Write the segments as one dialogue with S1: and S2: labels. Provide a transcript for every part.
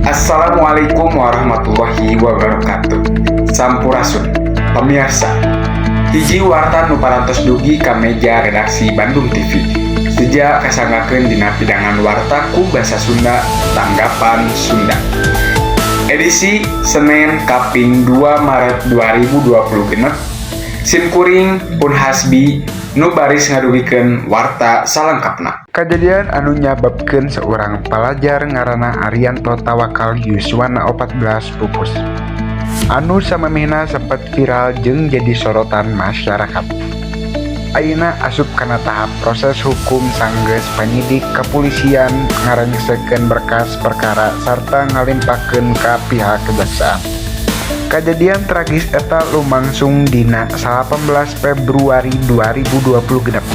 S1: Assalamualaikum warahmatullahi wabarakatuh. Sampurasun pemirsa, hiji warta nu parantos dugi ka meja redaksi Bandung TV. Sejak kasanggakeun dina pidangan warta ku basa Sunda Tanggapan Sunda. Edisi Senin Kaping 2 Maret 2020 Sim kuring pun hasbi nu baris ngadugikeun warta salengkapna. Kejadian anu nyababkeun seorang pelajar ngaranna Arianto Tawakal yuswana 14 pupus. Anu samemehna sempat viral jeung jadi sorotan masyarakat. Ayeuna asup kana tahap proses hukum sanggeus penyidik kepolisian ngarengsekeun berkas perkara sarta ngalimpahkeun ka pihak kejaksaan. Kejadian tragis eta lumangsung dina 18 Februari 2020 genep.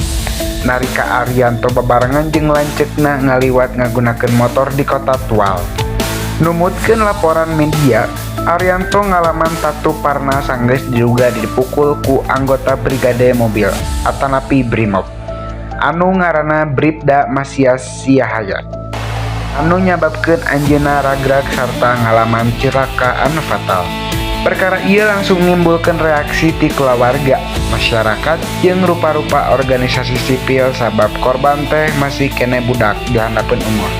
S1: Narika Arianto bebarengan jeung lanceukna ngaliwat ngagunakeun motor di kota Tual. Numutkeun laporan media, Arianto ngalaman tatu parna sanggeus diduga dipukul ku anggota brigade mobil atanapi Brimob anu ngaranna Bribda Masias Siahaya, anu nyababkeun anjeunna ragrag sarta ngalaman celakaan fatal. Perkara ieu langsung nimbulkeun reaksi ti keluarga, masyarakat, jeung rupa-rupa organisasi sipil sabab korban teh masih kene budak di handapeun umur.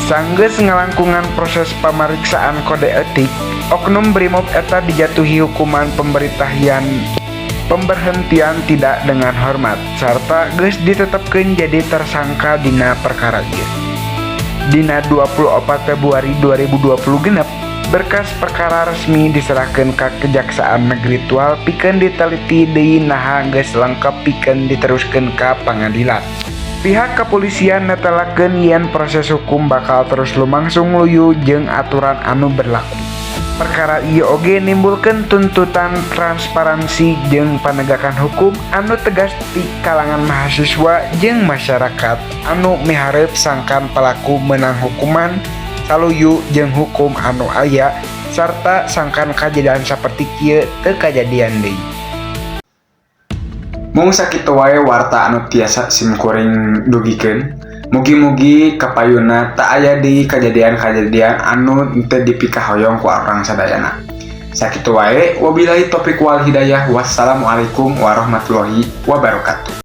S1: Sanggeus ngalangkungan proses pamariksaan kode etik, oknum Brimob eta dijatuhi hukuman pemberhentian tidak dengan hormat sarta geus ditetepkeun jadi tersangka dina perkara ieu. Dina 24 Februari 2020 genep, berkas perkara resmi diserahkeun ka Kejaksaan Negeri Tual pikeun diteliti deui naha geus lengkep pikeun diteruskeun ka pangadilan. Pihak kepolisian netelakeun yen proses hukum bakal terus lumangsung luyu jeung aturan anu berlaku. Perkara ieu oge nimbulkeun tuntutan transparansi jeung penegakan hukum anu tegas di kalangan mahasiswa jeung masyarakat anu miharep sangkan pelaku menang hukuman saluyu jeung hukum anu aya sarta sangkan kajadian saperti kieu teu kajadian deui. Mung sakitu wae warta anu tiasa sim kuring dugikeun. Mugi-mugi kapayuna tak aya di kajadian-kajadian anu teu dipikahoyong ku orang sadayana. Sakitu wae, wabillahi taufiq wal hidayah. Wassalamualaikum warahmatullahi wabarakatuh.